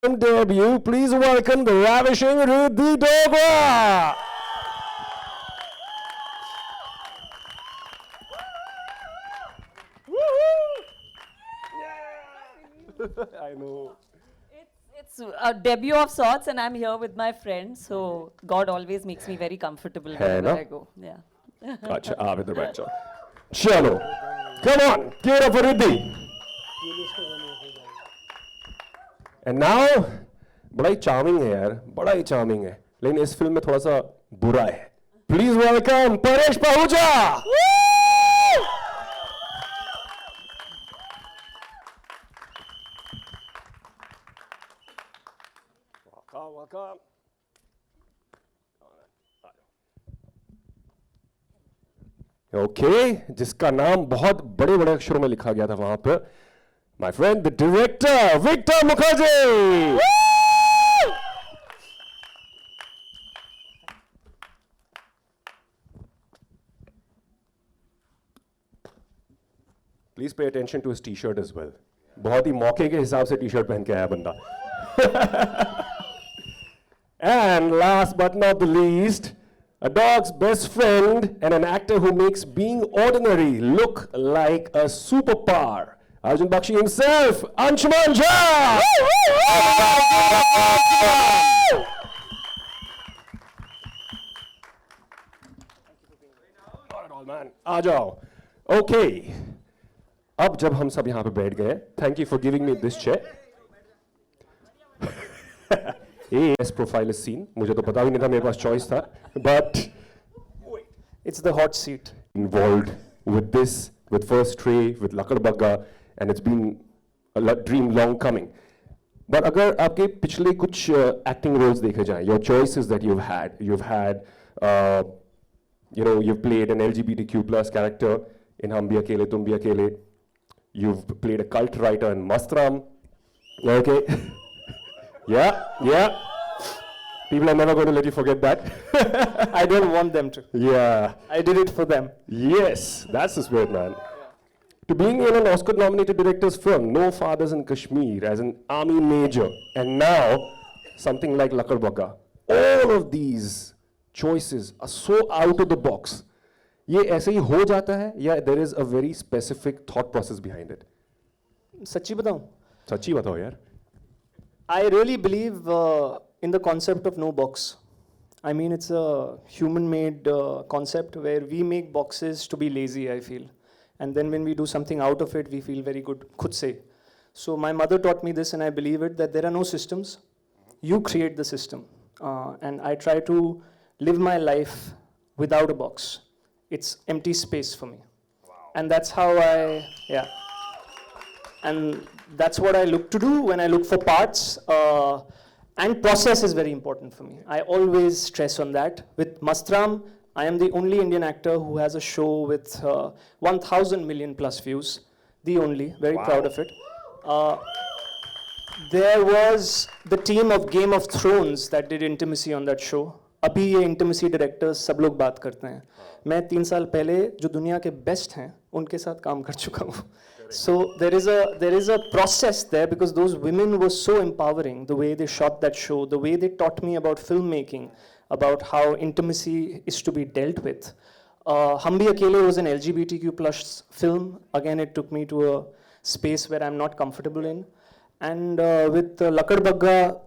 Debut, please welcome the ravishing Ridhi Dogra. I know. It's a debut of sorts, and I'm here with my friends. So God always makes me very comfortable wherever I go. Yeah. Acha, aap idhar baith jao. Chalo. Come on, give it up for Ridhi. And now, बड़ा ही charming है यार, बड़ा ही charming है. लेकिन इस film में थोड़ा सा बुरा है. Please welcome Paresh Pahuja. Welcome. Okay, जिसका नाम बहुत बड़े-बड़े अक्षरों में लिखा गया था वहां पर. My friend, the director, Victor Mukharjee. Please pay attention to his t-shirt as well. बहुत ही मौके के हिसाब से t-shirt पहन के आया बंदा. And last but not the least, a dog's best friend and an actor who makes being ordinary look like a superpower. Arjun Bakshi himself, Anshuman Jha! Not at all, man. आ जाओ. Okay. अब जब हम सब यहाँ पे बैठ गए, thank you for giving me this chair. Best profile is seen. मुझे तो पता भी नहीं था, मेरे पास choice था. But it's the hot seat. Involved with this, with First Tray, with Lakadbaggha, and it's been a dream long coming. But अगर आपके पिछले कुछ acting roles देखे जाएं, your choices that you've had, you've played an LGBTQ plus character in Hum Bhi Akele, Tum Bhi Akele. You've played a cult writer in Mastram. Okay. Yeah. People are never going to let you forget that. I don't want them to. Yeah. I did it for them. Yes, that's the spirit, man. To being in an Oscar-nominated director's film, No Fathers in Kashmir, as an army major, and now something like Lakadbaggha. All of these choices are so out of the box. ये ऐसे ही हो जाता है या there is a very specific thought process behind it? सच्ची बताऊं? सच्ची बताओ यार. I really believe in the concept of no box. I mean, it's a human-made concept where we make boxes to be lazy, I feel. And then when we do something out of it, we feel very good, khud se. So my mother taught me this, and I believe it, that there are no systems. You create the system. And I try to live my life without a box. It's empty space for me. Wow. And that's how and that's what I look to do when I look for parts. And process is very important for me. I always stress on that. With Mastram, I am the only Indian actor who has a show with 1,000 million plus views. The only, very proud of it. There was the team of Game of Thrones that did intimacy on that show. अभी ये intimacy directors सब लोग बात करते हैं. मैं 3 साल पहले जो दुनिया के best हैं, उनके साथ काम कर चुका हूँ. So there is a process there because those women were so empowering. The way they shot that show, the way they taught me about filmmaking, about how intimacy is to be dealt with. Hum Bhi Akele was an LGBTQ plus film. Again, it took me to a space where I'm not comfortable in. And with Lakadbaggha,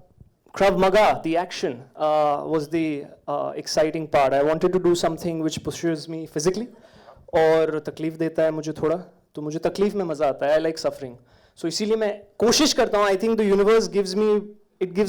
Krav Maga, the action, was the exciting part. I wanted to do something which pushes me physically और तकलीफ देता है मुझे थोड़ा. तो मुझे तकलीफ में मजा आता है. I like suffering. So इसीलिए मैं कोशिश करता हूँ. I think the universe gives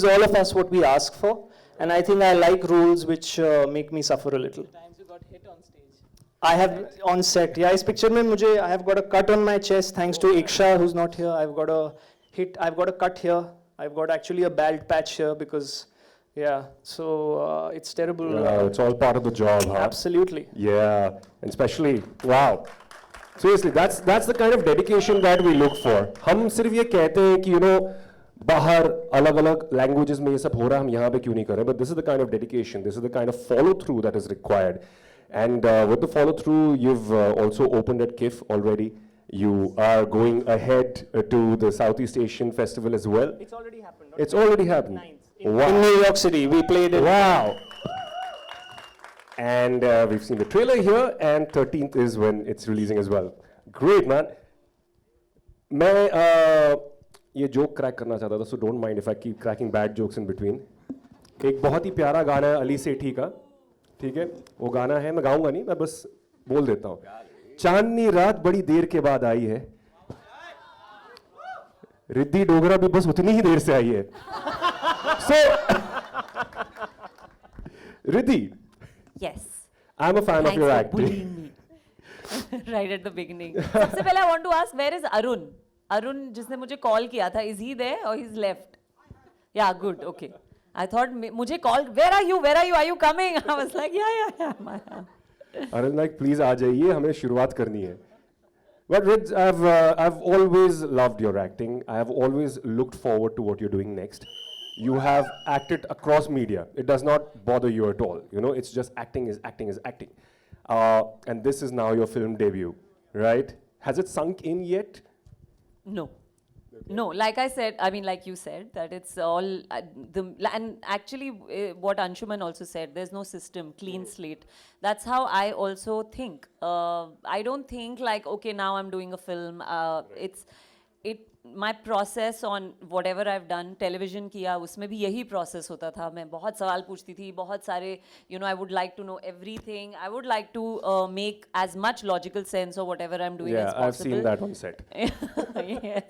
all of us what we ask for, and I think I like roles which make me suffer a little. Times you got hit on stage. I have on set. Yeah, इस picture में मुझे I have got a cut on my chest thanks to Iksha who's not here. I've got a hit. I've got a cut here. I've got actually a bald patch here because. Yeah, so it's terrible. It's all part of the job, huh? Absolutely. Yeah, and especially, wow. Seriously, that's the kind of dedication that we look for. हम सिर्फ ये कहते हैं कि बाहर अलग-अलग languages में ये सब हो रहा है, हम यहाँ पे क्यों नहीं कर रहे? But this is the kind of dedication, this is the kind of follow-through that is required. And with the follow-through, you've also opened at KIF already. You are going ahead to the Southeast Asian Festival as well. It's already happened. It's already happened. Wow. In New York City, we played it. Wow. And we've seen the trailer here, and 13th is when it's releasing as well. Great, man. मैं ये joke crack करना चाहता था, so don't mind if I keep cracking bad jokes in between. एक बहुत ही प्यारा गाना है अली सेठी का, ठीक है? वो गाना है, मैं गाऊंगा नहीं, मैं बस बोल देता हूँ. चांदनी रात बड़ी देर के बाद आई है. रिद्धि डोगरा भी बस उतनी ही देर से आई है. So, Ridhi. Yes. I'm a fan Thanks of your for acting. bullying me. Right at the beginning. सबसे पहले I want to ask, where is Arun? Arun जिसने मुझे call किया था, is he there or he's left? Yeah, good, okay. I thought मुझे call, where are you? Where are you? Are you coming? I was like, yeah. Arun like, please आ जाइए, हमें शुरुआत करनी है. But Ridz, I've always loved your acting. I have always looked forward to what you're doing next. You have acted across media. It does not bother you at all. You know, it's just acting is acting is acting. And this is now your film debut, right? Has it sunk in yet? No. No, like I said, I mean, like you said, that it's all, and actually what Anshuman also said, there's no system, clean slate. That's how I also think. I don't think like, okay, now I'm doing a film. My process on whatever I've done, television किया, उसमें भी यही process होता था. मैं बहुत सवाल पूछती थी, बहुत सारे, you know, I would like to know everything. I would like to make as much logical sense of whatever I'm doing as possible. I've seen that on set. Yes,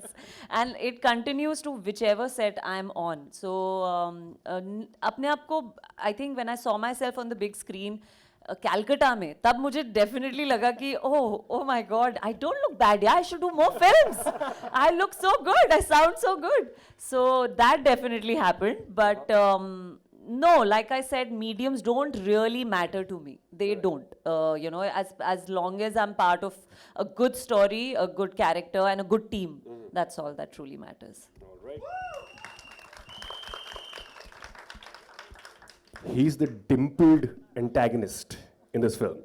and it continues to whichever set I'm on. So अपने आप को, I think when I saw myself on the big screen, Calcutta में, तब मुझे definitely लगा कि oh my God, I don't look bad, yeah, I should do more films. I look so good, I sound so good. So that definitely happened, but no, like I said, mediums don't really matter to me. They don't. You know, as long as I'm part of a good story, a good character, and a good team, that's all that truly matters. All right. He's the dimpled antagonist in this film.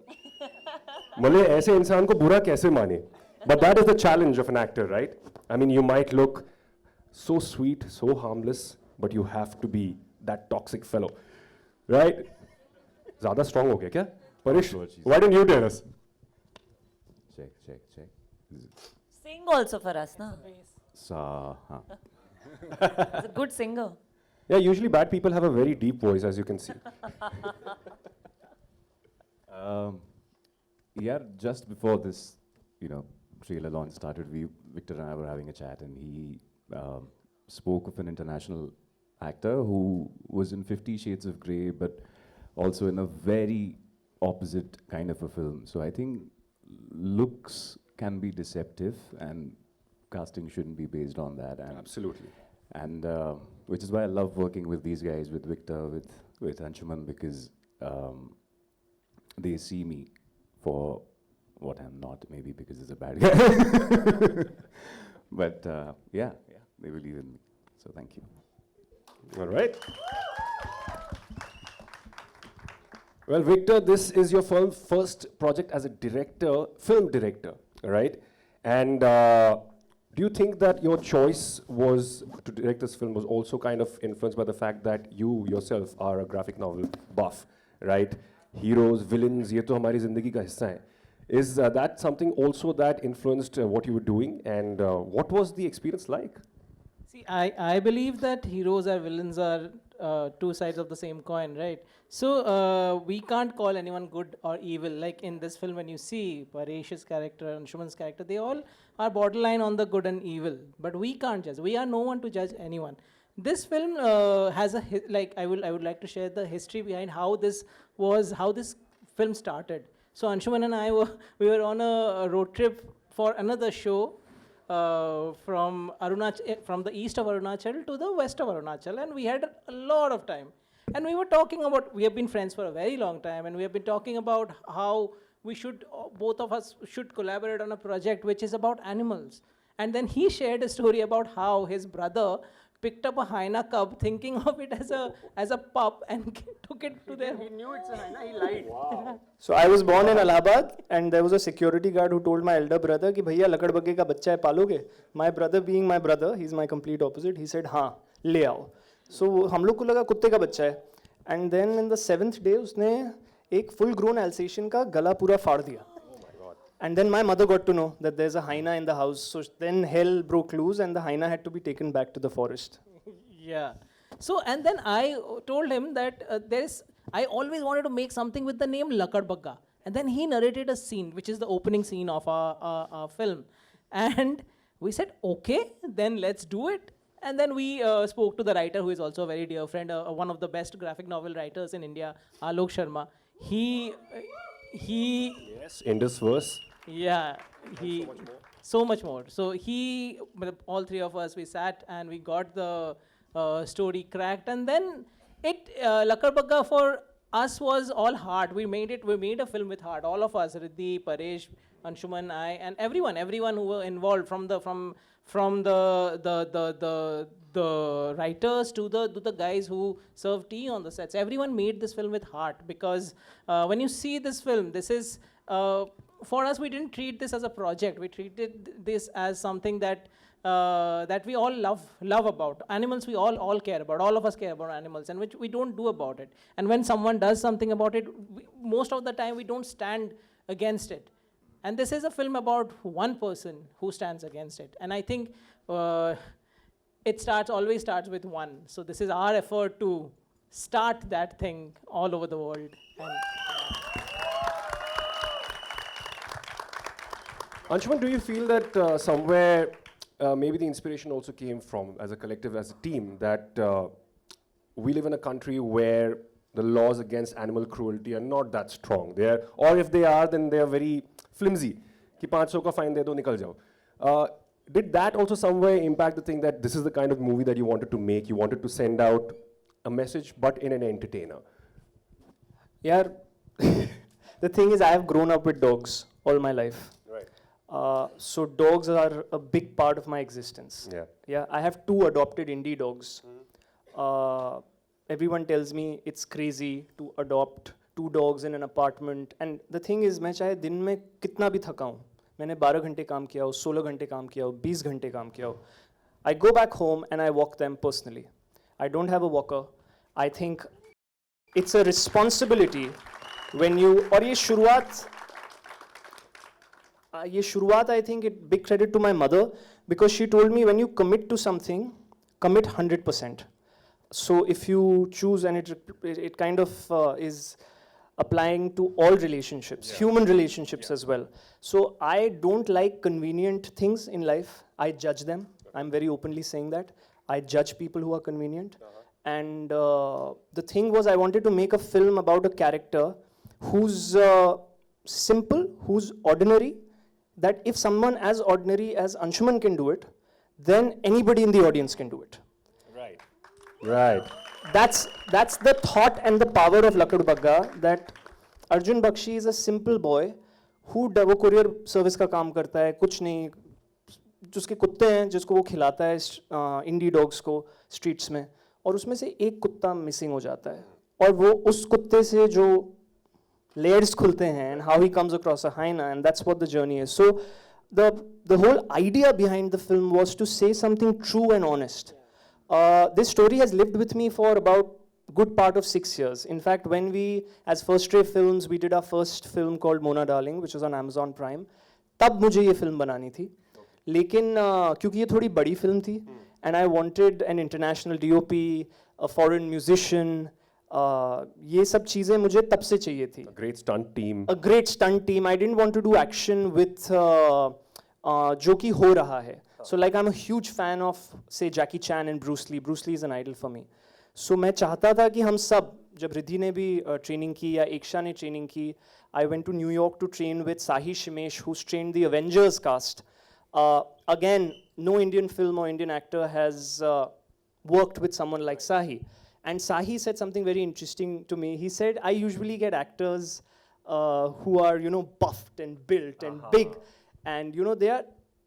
Male ऐसे इंसान को बुरा कैसे माने? But that is the challenge of an actor, right? I mean, you might look so sweet, so harmless, but you have to be that toxic fellow, right? ज़्यादा strong हो गया क्या? Paresh, why don't you tell us? Check. Sing also for us, na? Sa, huh. He's a good singer. Yeah, usually bad people have a very deep voice, as you can see. Yeah, just before this, trailer launch started, Victor and I were having a chat, and he spoke of an international actor who was in 50 Shades of Grey, but also in a very opposite kind of a film. So I think looks can be deceptive, and casting shouldn't be based on that. And Absolutely. And which is why I love working with these guys, with Victor, with Anshuman, because they see me for what I'm not, maybe because it's a bad guy. But yeah, they believe in me. So thank you. All right. Well, Victor, this is your first project as a director, film director, right? And do you think that your choice was to direct this film was also kind of influenced by the fact that you yourself are a graphic novel buff, right? Heroes, villains, ये तो हमारी ज़िंदगी का हिस्सा है. Is that something also that influenced what you were doing, and what was the experience like? See, I believe that heroes or villains are two sides of the same coin, right? So we can't call anyone good or evil. Like in this film, when you see Paresh's character and Anshuman's character, they all are borderline on the good and evil. But we can't judge. We are no one to judge anyone. This film has a I would like to share the history behind how this film started. So Anshuman and I we were on a road trip for another show from the east of Arunachal to the west of Arunachal, and we had a lot of time. And we were talking about, we have been friends for a very long time, and we have been talking about how we should, both of us should collaborate on a project which is about animals. And then he shared a story about how his brother picked up a hyena cub, thinking of it as a pup, and took it to their. He knew it's a hyena. He lied. So I was born in Allahabad, and there was a security guard who told my elder brother कि भैया लकड़बग्गे का बच्चा है पालोगे? My brother, being my brother, he's my complete opposite. He said हाँ ले आओ. So हम लोग को लगा कुत्ते का बच्चा है. And then in the 7th day उसने एक full grown Alsatian का गला पूरा फाड़ दिया. And then my mother got to know that there's a hyena in the house. So then hell broke loose, and the hyena had to be taken back to the forest. Yeah. So, and then I told him that I always wanted to make something with the name Lakadbaggha. And then he narrated a scene, which is the opening scene of our film. And we said, okay, then let's do it. And then we spoke to the writer, who is also a very dear friend, one of the best graphic novel writers in India, Alok Sharma. He Yes, Indus verse. Yeah, so much more. So all three of us, we sat and we got the story cracked, and then Lakadbaggha for us was all heart. We made a film with heart. All of us, Ridhi, Paresh, Anshuman, I, and everyone who were involved, from the writers to the guys who serve tea on the sets. Everyone made this film with heart, because when you see this film, this is. For us, we didn't treat this as a project. We treated this as something that we all love about. Animals we all care about. All of us care about animals, and which we don't do about it. And when someone does something about it, most of the time we don't stand against it. And this is a film about one person who stands against it. And I think it always starts with one. So this is our effort to start that thing all over the world. And, Anshuman, do you feel that somewhere maybe the inspiration also came from, as a collective, as a team, that we live in a country where the laws against animal cruelty are not that strong? Or if they are, then they are very flimsy. Ki 500 ka fine de do, nikal jao. Did that also somewhere impact the thing that this is the kind of movie that you wanted to make? You wanted to send out a message, but in an entertainer? Yeah, the thing is, I have grown up with dogs all my life. So dogs are a big part of my existence. Yeah, I have 2 adopted indie dogs. Everyone tells me it's crazy to adopt 2 dogs in an apartment. And the thing is, मैं चाहे दिन में कितना भी थका हूँ, मैंने 12 घंटे काम किया हो, 16 घंटे काम किया हो, 20 घंटे काम किया हो, I go back home and I walk them personally. I don't have a walker. I think it's a responsibility when you, और ये शुरुआत I think it big credit to my mother, because she told me, when you commit to something, commit 100%. So if you choose, and it kind of is applying to all relationships, human relationships as well. So I don't like convenient things in life. I judge them. I'm very openly saying that. I judge people who are convenient. And the thing was, I wanted to make a film about a character who's simple, who's ordinary, that if someone as ordinary as Anshuman can do it, then anybody in the audience can do it. Right. That's the thought and the power of Lakadbaggha, that Arjun Bakshi is a simple boy who वो courier service का काम करता है, कुछ नहीं, जिसके कुत्ते हैं जिसको वो खिलाता है indie dogs को streets में, और उसमें से एक कुत्ता missing हो जाता है, और वो उस कुत्ते से जो layers खुलते हैं, and how he comes across a hyena, and that's what the journey is. So the whole idea behind the film was to say something true and honest. This story has lived with me for about good part of 6 years. In fact, when we, as First Ray Films, we did our first film called Mona Darling, which was on Amazon Prime, तब मुझे ये film बनानी थी. लेकिन क्योंकि ये थोड़ी बड़ी film थी, and I wanted an international DOP, a foreign musician, ये सब चीजें मुझे तब से चाहिए थी. A great stunt team. A great stunt team. I didn't want to do action with जो कि हो रहा है. So like I'm a huge fan of, say, Jackie Chan and Bruce Lee. Bruce Lee is an idol for me. So मैं चाहता था कि हम सब, जब रिद्धि ने भी ट्रेनिंग की या एकशा ने ट्रेनिंग की, I went to New York to train with Sahi Shimesh, who's trained the Avengers cast. Again, no Indian film or Indian actor has worked with someone like Sahi. And Sahi said something very interesting to me. He said, I usually get actors who are, buffed and built and big. And, they are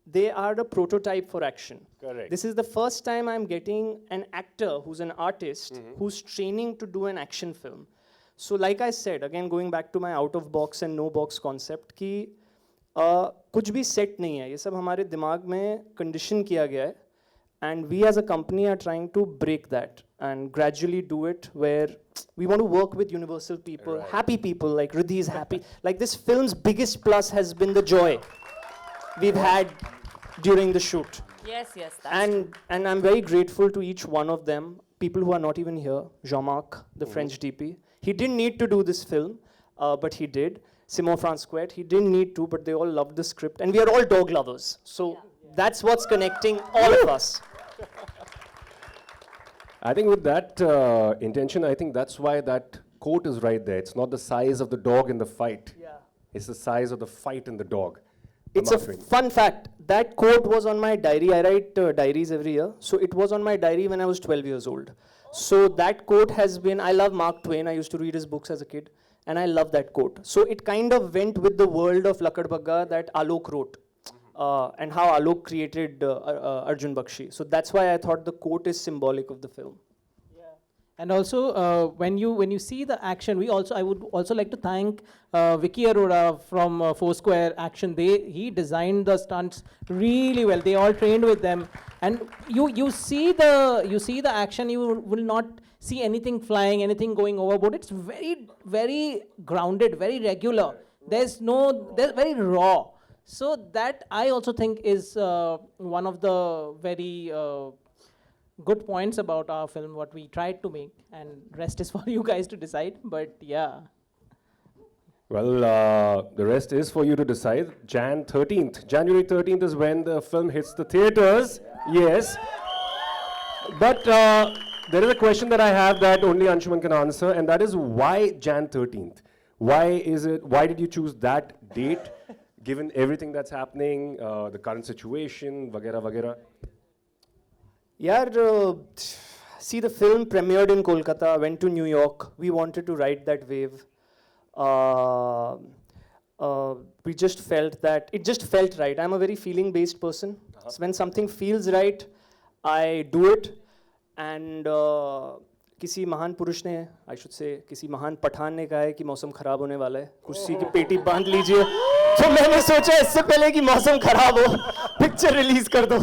they are the prototype for action. Correct. This is the first time I'm getting an actor who's an artist who's training to do an action film. So like I said, again going back to my out of box and no box concept कि कुछ भी set नहीं है, ये सब हमारे दिमाग में condition किया गया है, and we as a company are trying to break that and gradually do it where we want to work with universal people, happy people, like Ridhi is happy. Like this film's biggest plus has been the joy we've had during the shoot. Yes, yes. That's true. And I'm very grateful to each one of them, people who are not even here. Jean-Marc, the French DP. He didn't need to do this film, but he did. Simon Francois, he didn't need to, but they all loved the script. And we are all dog lovers. So that's what's connecting all of us. I think with that intention, I think that's why that quote is right there. It's not the size of the dog in the fight. Yeah. It's the size of the fight in the dog. It's a fun fact. That quote was on my diary. I write diaries every year. So it was on my diary when I was 12 years old. So that quote has been, I love Mark Twain. I used to read his books as a kid. And I love that quote. So it kind of went with the world of Lakadbaggha that Alok wrote. And how Alok created Arjun Bakshi. So that's why I thought the quote is symbolic of the film. And also, when you see the action, I would also like to thank Vicky Arora from Foursquare Action. He designed the stunts really well. They all trained with them, and you see the action. You will not see anything flying, anything going overboard. It's very, very grounded, very regular. There's very raw. So that I also think is one of the very good points about our film, what we tried to make, and rest is for you guys to decide, but yeah. Well, the rest is for you to decide. January 13th is when the film hits the theaters. Yes. But there is a question that I have that only Anshuman can answer, and that is why Jan 13th? Why did you choose that date, given everything that's happening, the current situation, vagera, vagera? Yeah, see, the film premiered in Kolkata, went to New York. We wanted to ride that wave. We just felt that, it just felt right. I'm a very feeling-based person. So when something feels right, I do it. And किसी महान पुरुष ने, I should say, किसी महान पठान ने कहा है कि मौसम खराब होने वाला है. कुर्सी की पेटी बांध लीजिए. तो मैंने सोचा इससे पहले कि मौसम खराब हो, पिक्चर रिलीज कर दो.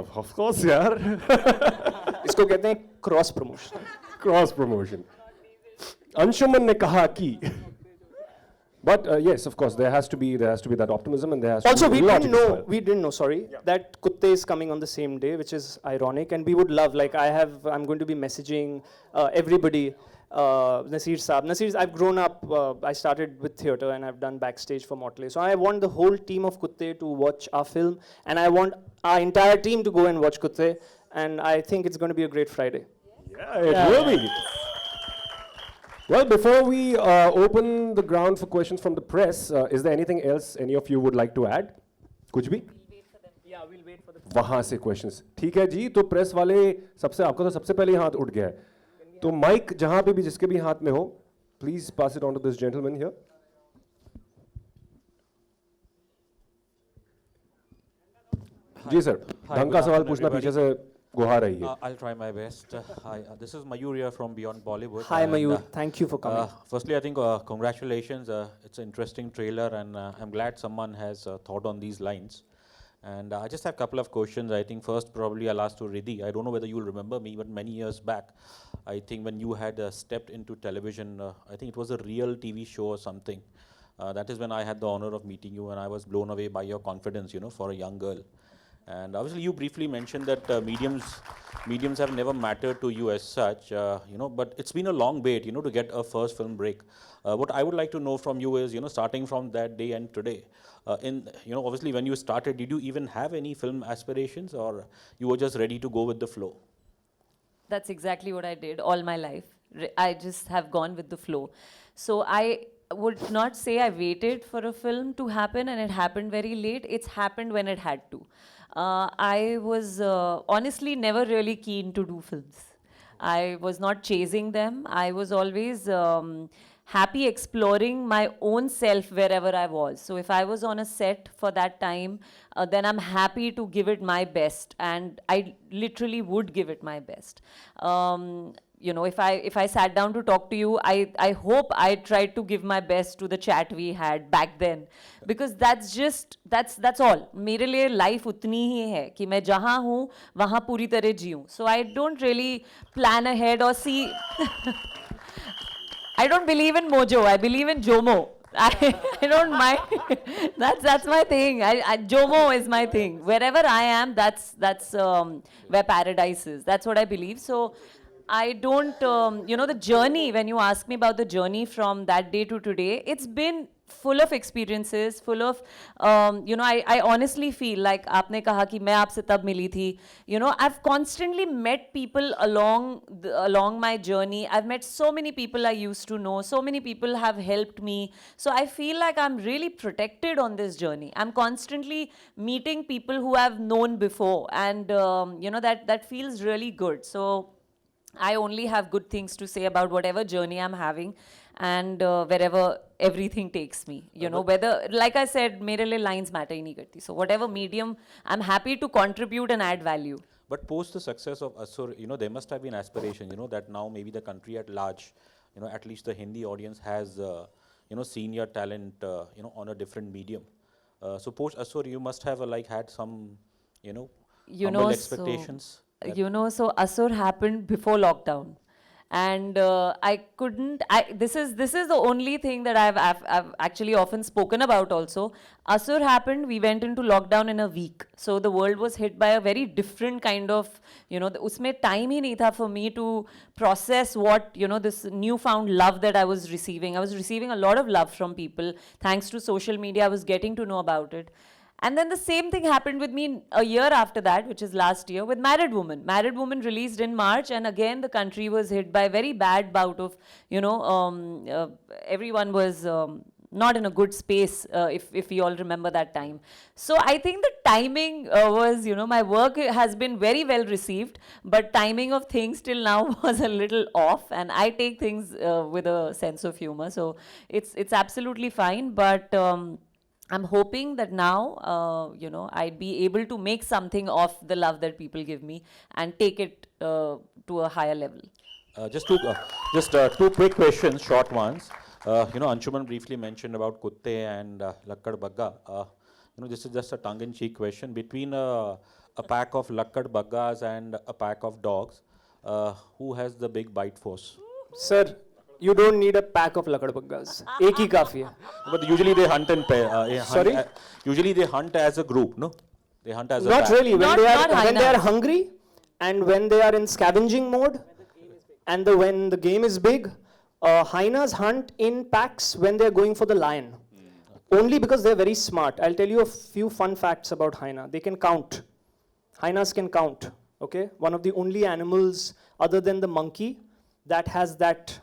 Of course, yaar. इसको कहते हैं cross promotion. Cross promotion. Anshuman ne kaha ki. But yes, of course, there has to be that optimism, and there has Also, to be logic as well. we didn't know, that Kutte is coming on the same day, which is ironic, and we would love, like I'm going to be messaging everybody. Nasir Saab. I've grown up, I started with theatre and I've done backstage for Motley. So I want the whole team of Kutte to watch our film, and I want our entire team to go and watch Kutte, and I think it's going to be a great Friday. Yeah, it will be. Well, before we open the ground for questions from the press, is there anything else any of you would like to add? Kuch bhi? Yeah, we'll wait for the वहाँ से questions. ठीक है जी, तो press वाले आपका तो सबसे पहले हाथ उठ गया है. तो माइक जहाँ पे भी जिसके भी हाथ में हो, please pass it on to this gentleman here. जी सर, ढंग का सवाल पूछना पीछे से गुहार रही है. I'll try my best. Hi, this is Mayur here from Beyond Bollywood. Hi and, Mayur, thank you for coming. Firstly, I think congratulations. It's an interesting trailer, and I'm glad someone has thought on these lines. And I just have a couple of questions. I think first probably I'll ask to Ridhi. I don't know whether you'll remember me, but many years back, I think when you had stepped into television, I think it was a real TV show or something. That is when I had the honor of meeting you, and I was blown away by your confidence, for a young girl. And obviously you briefly mentioned that mediums have never mattered to you as such, but it's been a long wait, to get a first film break. What I would like to know from you is, starting from that day and today, obviously when you started, did you even have any film aspirations, or you were just ready to go with the flow? That's exactly what I did all my life. I just have gone with the flow. So I would not say I waited for a film to happen and it happened very late. It's happened when it had to. I was honestly never really keen to do films. I was not chasing them. I was always happy exploring my own self wherever I was. So if I was on a set for that time, then I'm happy to give it my best, and I literally would give it my best. You know, if I sat down to talk to you, I hope I tried to give my best to the chat we had back then, because that's all. मेरे लिए life उतनी ही है कि मैं जहाँ हूँ वहाँ पूरी तरह जीऊँ. So I don't really plan ahead or see. I don't believe in mojo. I believe in Jomo. I don't mind. That's my thing. Jomo is my thing. Wherever I am, that's where paradise is. That's what I believe. So I don't, you know, the journey, when you ask me about the journey from that day to today, it's been full of experiences, full of, you know, I honestly feel like आपने कहा कि मैं आपसे तब मिली थी. You know, I've constantly met people along my journey. I've met so many people I used to know. So many people have helped me. So I feel like I'm really protected on this journey. I'm constantly meeting people who I've known before, and you know, that feels really good. So I only have good things to say about whatever journey I'm having, and wherever everything takes me. You know, whether, like I said, मेरे लिए lines matter ही नहीं करती. So whatever medium, I'm happy to contribute and add value. But post the success of Asur, you know, there must have been aspiration, you know, that now maybe the country at large, you know, at least the Hindi audience has, you know, senior talent, you know, on a different medium. So post Asur, you must have like had some, you know, humble expectations. You know, so Asur happened before lockdown, and I couldn't. This is the only thing that I've actually often spoken about. Also, Asur happened. We went into lockdown in a week, so the world was hit by a very different kind of, you know, उसमें time ही नहीं था for me to process what, you know, this newfound love that I was receiving. I was receiving a lot of love from people thanks to social media. I was getting to know about it. And then the same thing happened with me a year after that, which is last year, with Married Woman. Married Woman released in March, and again the country was hit by a very bad bout of, you know, everyone was not in a good space, if we all remember that time. So I think the timing was, you know, my work has been very well received, but timing of things till now was a little off, and I take things with a sense of humor. So it's absolutely fine, but I'm hoping that now, you know, I'd be able to make something of the love that people give me and take it to a higher level. Just two quick questions, short ones. You know, Anshuman briefly mentioned about Kutte and Lakadbaggha. You know, this is just a tongue-in-cheek question. Between a pack of Lakadbagghas and a pack of dogs, who has the big bite force? Sir, you don't need a pack of Lakadbagghas. एक ही काफी है. But usually they hunt in pair. Sorry? Usually they hunt as a group, no? They hunt as a Not pack. really. When Not they hyenas. are hungry, and when they are in scavenging mode, and when the game is big, hyenas hunt in packs when they are going for the lion. Only because they are very smart. I'll tell you a few fun facts about hyena. They can count. Hyenas can count. Okay, one of the only animals other than the monkey that has that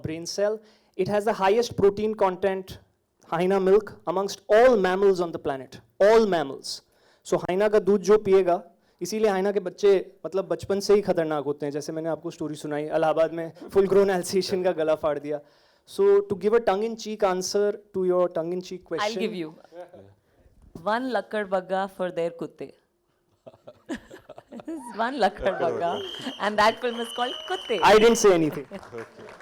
brain cell. It has the highest protein content, hyena milk, amongst all mammals on the planet. All mammals. So hyena का दूध जो पिएगा, इसीलिए hyena के बच्चे मतलब बचपन से ही खतरनाक होते हैं. जैसे मैंने आपको स्टोरी सुनाई, इलाहाबाद में full grown Alsatian का गला फाड़ दिया. So to give a tongue-in-cheek answer to your tongue-in-cheek question, I'll give you one Lakadbaggha for their kutte. This is one Lakadbaggha, and that film is called Kutte. I didn't say anything.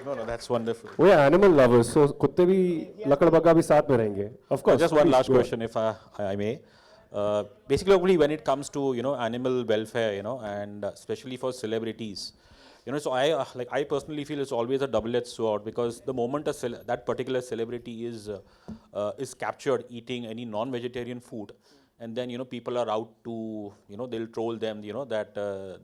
No, that's wonderful. We are animal lovers, so कुत्ते भी लकड़बग्गा भी साथ में रहेंगे. Of course. Just one please last go question, if I may. Basically, when it comes to, you know, animal welfare, you know, and especially for celebrities, you know, so I personally feel it's always a double-edged sword, because the moment that particular celebrity is captured eating any non-vegetarian food, and then, you know, people are out to, you know, they'll troll them, you know, that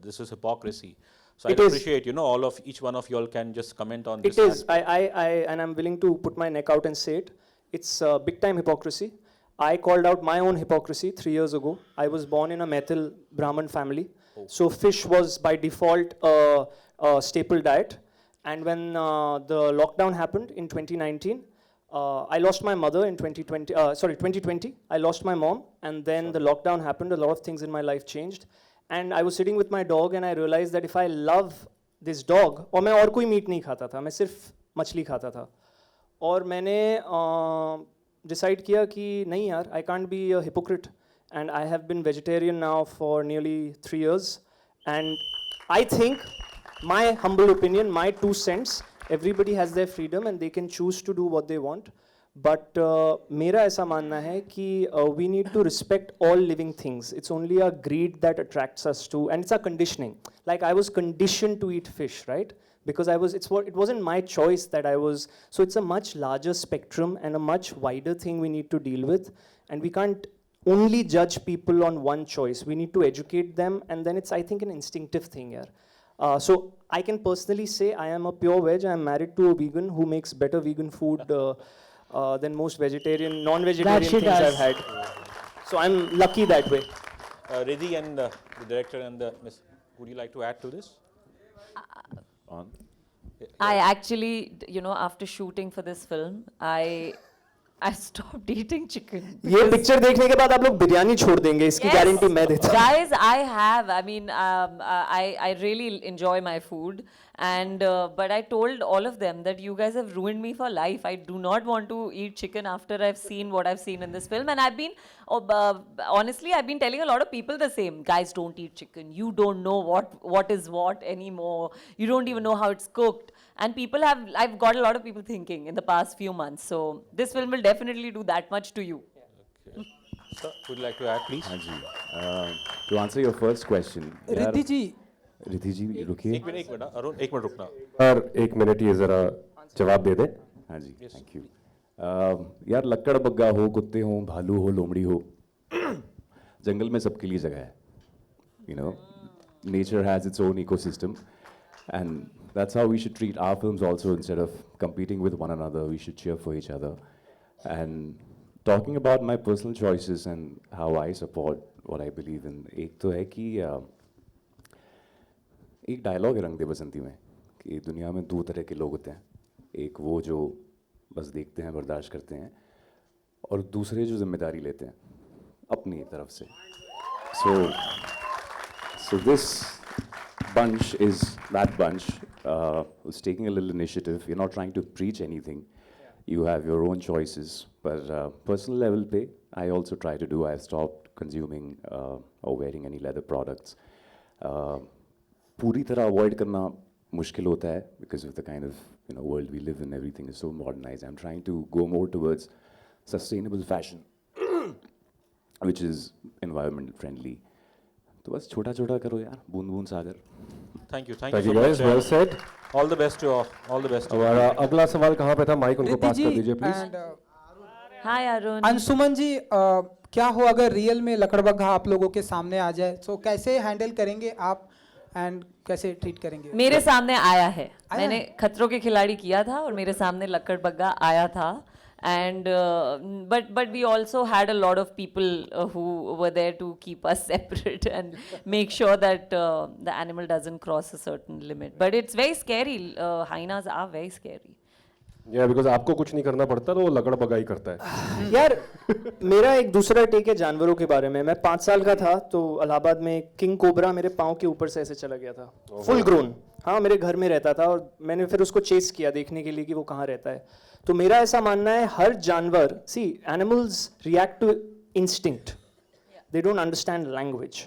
this is hypocrisy. So I appreciate, you know, each one of you all can just comment on this. It is. And I'm willing to put my neck out and say it. It's big time hypocrisy. I called out my own hypocrisy 3 years ago. I was born in a Maithil Brahmin family. So fish was by default a staple diet. And when the lockdown happened in 2019, I lost my mother in 2020. I lost my mom, and then the lockdown happened. A lot of things in my life changed. And I was sitting with my dog, and I realized that if I love this dog, और मैं और कोई meet नहीं खाता था, मैं सिर्फ मछली खाता था, और मैंने डिसाइड किया कि नहीं यार, I can't be a hypocrite, and I have been vegetarian now for nearly 3 years, and I think, my humble opinion, my 2 cents, everybody has their freedom and they can choose to do what they want. But मेरा ऐसा मानना है कि we need to respect all living things. It's only our greed that attracts us to, and it's our conditioning. Like I was conditioned to eat fish, right? Because it wasn't my choice that I was. So it's a much larger spectrum and a much wider thing we need to deal with. And we can't only judge people on one choice. We need to educate them, and then it's, I think, an instinctive thing here. So I can personally say I am a pure veg. I am married to a vegan who makes better vegan food than most vegetarian, non-vegetarian That she things I've does. had. So I'm lucky that way. Ridhi and the director and the Miss, would you like to add to this? On. I actually, you know, after shooting for this film, I stopped eating chicken. ये picture देखने के बाद आप लोग बिरयानी छोड़ देंगे, इसकी Yes. Guarantee मैं देता हूँ. Guys, I have. I mean, I really enjoy my food, and but I told all of them that you guys have ruined me for life. I do not want to eat chicken after I've seen what I've seen in this film, and I've been, honestly, I've been telling a lot of people the same. Guys, don't eat chicken. You don't know what is what anymore. You don't even know how it's cooked. And people have, I've got a lot of people thinking in the past few months. So this film will definitely do that much to you. Okay. Sir, would you like to add, please? हाँ जी. To answer your first question. Riddhi जी, रिद्धि जी रुकिए. एक minute Arun, एक minute रुकना. और 1 minute ये जरा जवाब दे दें. हाँ जी. Thank you. यार लक्कड़ बग्गा हो, कुत्ते हो, भालू हो, लोमड़ी हो, जंगल में सबके लिए जगह है. You know, nature has its own ecosystem, and that's how we should treat our films also. Instead of competing with one another, we should cheer for each other. And talking about my personal choices and how I support what I believe in, एक तो है कि एक dialogue है रंग दे बसंती में कि दुनिया में 2 तरह के लोग होते हैं. एक वो जो बस देखते हैं, बर्दाश्त करते हैं, और दूसरे जो जिम्मेदारी लेते हैं अपनी तरफ से. So this bunch is that bunch who's taking a little initiative. You're not trying to preach anything. You have your own choices. But personal level पे, I also try to do. I've stopped consuming or wearing any leather products. पूरी तरह avoid करना मुश्किल होता है because of the kind of world we live in. Everything is so modernized. I'm trying to go more towards sustainable fashion, which is environment friendly. तो बस छोटा छोटा करो यार, बूंद बूंद सागर. Thank you Thank you so guys. much. Well said. All the best to all. All the best to हमारा अगला सवाल कहाँ पे था? माइक उनको रिद्धि पास कर जी दीजिए please. and Hi, Arun. Anshuman ji, क्या हो अगर रियल में लकड़बग्घा आप लोगों के सामने आ जाए, तो कैसे हैंडल करेंगे आप एंड कैसे ट्रीट करेंगे? मेरे सामने आया है. आया मैंने है? खतरों के खिलाड़ी किया था और मेरे सामने लक्कड़बग्गा आया था. And but we also had a lot of people who were there to keep us separate and make sure that the animal doesn't cross a certain limit. But it's very scary. Hyenas are very scary. Yeah, because आपको कुछ नहीं करना पड़ता तो वो लकड़ बगाई करता है. यार मेरा एक दूसरा टेक है जानवरों के बारे में. मैं 5 साल का था तो इलाहाबाद में किंग कोबरा मेरे पाँव के ऊपर से ऐसे चला गया था, फुल ग्रोन. हाँ, मेरे घर में रहता था और मैंने फिर उसको चेस किया देखने के लिए कि वो कहाँ रहता है. तो मेरा ऐसा मानना है हर जानवर, see animals react to instinct, they don't understand language.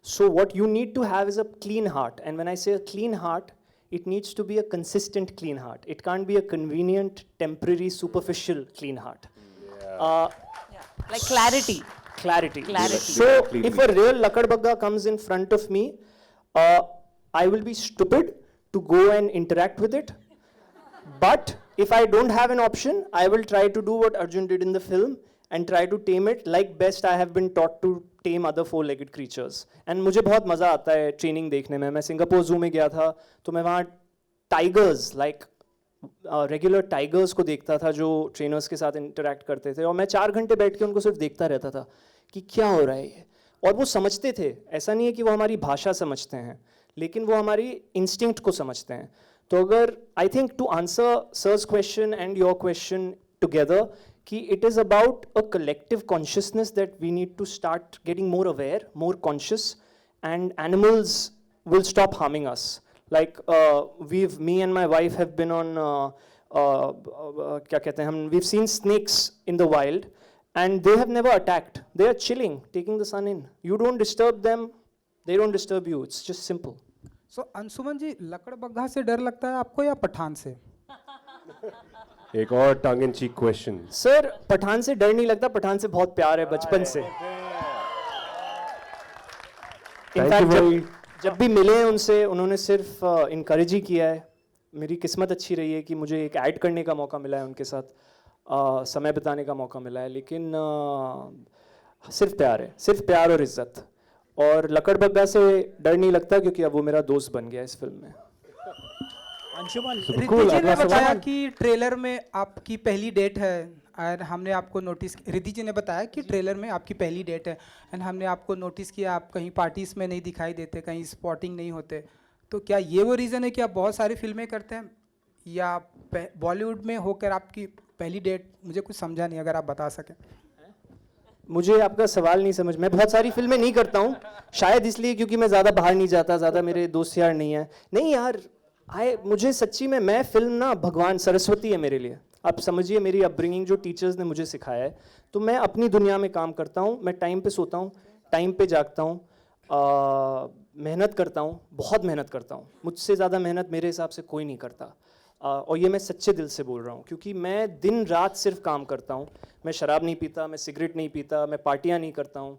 So what you need to have is a clean heart, and when I say a clean heart, it needs to be a consistent clean heart. It can't be a convenient, temporary, superficial clean heart. Like clarity. Clarity. Clarity. So if a real Lakadbaggha comes in front of me, I will be stupid to go and interact with it. But if I don't have an option, I will try to do what Arjun did in the film and try to tame it like best I have been taught to tame other 4-legged creatures. And मुझे बहुत मज़ा आता है training देखने में. मैं Singapore जू में गया था तो मैं वहाँ टाइगर्स, लाइक रेगुलर टाइगर्स को देखता था जो ट्रेनर्स के साथ इंटरेक्ट करते थे, और मैं 4 घंटे बैठ के उनको सिर्फ देखता रहता था कि क्या हो रहा है ये. और वो समझते थे. ऐसा नहीं है कि वो हमारी भाषा समझते हैं, लेकिन वो हमारी इंस्टिंक्ट को समझते हैं. तो अगर I think to answer sir's question and your question together, कि it is about a collective consciousness that we need to start getting more aware, more conscious, and animals will stop harming us. Like me and my wife have been on क्या कहते हैं हम, we've seen snakes in the wild and they have never attacked. They are chilling, taking the sun in. You don't disturb them, they don't disturb you. It's just simple. सो अंशुमन जी, लकड़बग्घा से डर लगता है आपको या पठान से? एक और टंग इन चीक क्वेश्चन. सर, पठान से डर नहीं लगता, पठान से बहुत प्यार है बचपन से. इनफैक्ट जब भी मिले हैं उनसे, उन्होंने सिर्फ इनकरेज ही किया है. मेरी किस्मत अच्छी रही है कि मुझे एक ऐड करने का मौका मिला है उनके साथ, समय बिताने का मौका मिला है. लेकिन सिर्फ प्यार है, सिर्फ प्यार और इज्जत. और लकड़बग्घा से डर नहीं लगता क्योंकि अब वो मेरा दोस्त बन गया इस फिल्म में. अंशुमन, रिद्धि जी ने बताया कि ट्रेलर में आपकी पहली डेट है और हमने आपको नोटिस, रिद्धि जी ने बताया कि ट्रेलर में आपकी पहली डेट है एंड हमने आपको नोटिस किया, आप कहीं पार्टीज में नहीं दिखाई देते, कहीं स्पॉटिंग नहीं होते. तो क्या ये वो रीज़न है कि आप बहुत सारी फिल्में करते हैं या बॉलीवुड में होकर आपकी पहली डेट? मुझे कुछ समझा नहीं, अगर आप बता सकें. मुझे आपका सवाल नहीं समझ. मैं बहुत सारी फिल्में नहीं करता हूँ, शायद इसलिए क्योंकि मैं ज़्यादा बाहर नहीं जाता, ज़्यादा मेरे दोस्त यार नहीं है. नहीं यार, मुझे सच्ची में, मैं फिल्म ना भगवान सरस्वती है मेरे लिए. आप समझिए मेरी अपब्रिंगिंग जो टीचर्स ने मुझे सिखाया है. तो मैं अपनी दुनिया में काम करता हूँ, मैं टाइम पे सोता हूँ, टाइम पे जागता हूँ, मेहनत करता हूँ, बहुत मेहनत करता हूँ. मुझसे ज़्यादा मेहनत मेरे हिसाब से कोई नहीं करता. और ये मैं सच्चे दिल से बोल रहा हूँ क्योंकि मैं दिन रात सिर्फ काम करता हूँ. मैं शराब नहीं पीता, मैं सिगरेट नहीं पीता, मैं पार्टियाँ नहीं करता हूँ.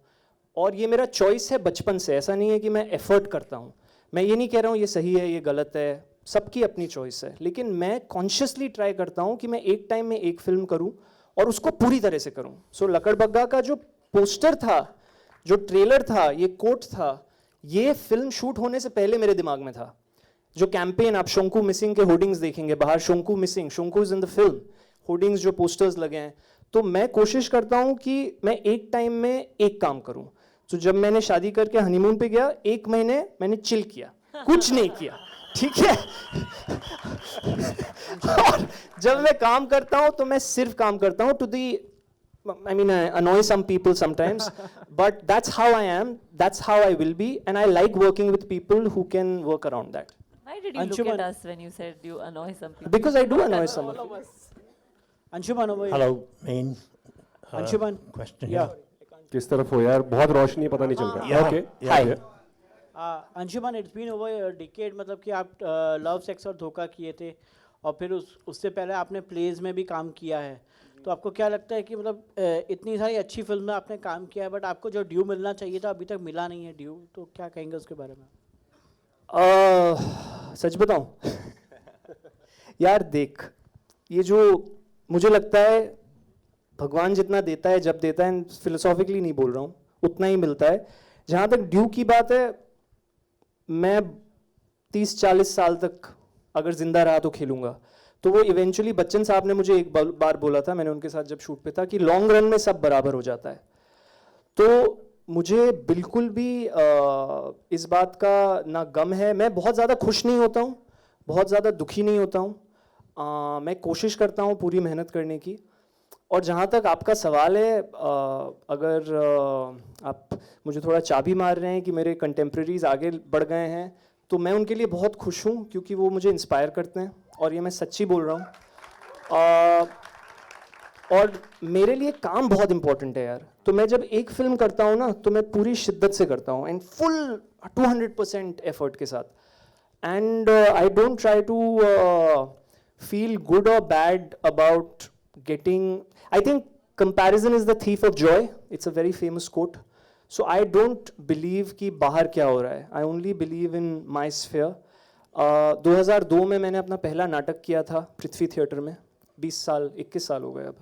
और ये मेरा चॉइस है बचपन से. ऐसा नहीं है कि मैं एफर्ट करता हूँ. मैं ये नहीं कह रहा हूँ ये सही है, ये गलत है, सबकी अपनी चॉइस है. लेकिन मैं कॉन्शियसली ट्राई करता हूँ कि मैं एक टाइम में एक फिल्म करूँ और उसको पूरी तरह से करूँ. सो लकड़बग्घा का जो पोस्टर था, जो ट्रेलर था, ये कोट था, ये फिल्म शूट होने से पहले मेरे दिमाग में था. जो कैंपेन, आप शोंकू मिसिंग के होर्डिंग्स देखेंगे बाहर, Shonku missing, Shonku is in the film, hoardings जो पोस्टर्स लगे हैं. तो मैं कोशिश करता हूँ कि मैं एक टाइम में एक काम करूँ. तो जब मैंने शादी करके हनीमून पे गया, 1 महीने मैंने चिल किया, कुछ नहीं किया, ठीक है. और जब मैं काम करता हूँ तो मैं सिर्फ काम करता हूँ. I mean, I annoy some people sometimes, but that's how I am, that's how I will be, and I like working with people who can work around that. Why did you look at us when you said you annoy some people? Because I do annoy someone. Anshuman over here. Hello, Main. Anshuman. Question Yeah. here. किस तरफ हो यार, बहुत रोशनी है, पता नहीं चल रहा. Yeah, Okay. yeah. Hi. Anshuman, it's been over a decade, मतलब कि आप लव, सेक्स और धोखा किए थे और फिर उससे पहले आपने प्लेज में भी काम किया है. तो आपको क्या लगता है कि मतलब इतनी सारी अच्छी फिल्म में आपने काम किया है बट आपको जो ड्यू मिलना चाहिए था अभी तक मिला नहीं है ड्यू, तो क्या कहेंगे उसके बारे में? सच बताऊं यार, देख, ये जो मुझे लगता है भगवान जितना देता है, जब देता है, फिलोसॉफिकली नहीं बोल रहा हूँ, उतना ही मिलता है. जहाँ तक ड्यू की बात है, मैं 30-40 साल तक अगर जिंदा रहा तो खेलूंगा. तो वो इवेंचुअली बच्चन साहब ने मुझे एक बार बोला था, मैंने उनके साथ जब शूट पे था, कि लॉन्ग रन में सब बराबर हो जाता है. तो मुझे बिल्कुल भी इस बात का ना गम है. मैं बहुत ज़्यादा खुश नहीं होता हूँ, बहुत ज़्यादा दुखी नहीं होता हूँ. मैं कोशिश करता हूँ पूरी मेहनत करने की. और जहाँ तक आपका सवाल है, अगर आप मुझे थोड़ा चाबी मार रहे हैं कि मेरे कंटेम्प्रेरीज आगे बढ़ गए हैं, तो मैं उनके लिए बहुत खुश हूँ क्योंकि वो मुझे इंस्पायर करते हैं. और ये मैं सच्ची बोल रहा हूँ. और मेरे लिए काम बहुत इंपॉर्टेंट है यार. तो मैं जब एक फिल्म करता हूँ ना, तो मैं पूरी शिद्दत से करता हूँ एंड फुल 200% एफर्ट के साथ. And I don't try to feel good और bad about getting. I think comparison is the thief of joy. It's a very famous quote. So I don't believe कि बाहर क्या हो रहा है. I only believe in my sphere. 2002 में मैंने अपना पहला नाटक किया था पृथ्वी थिएटर में. 21 साल हो गए अब.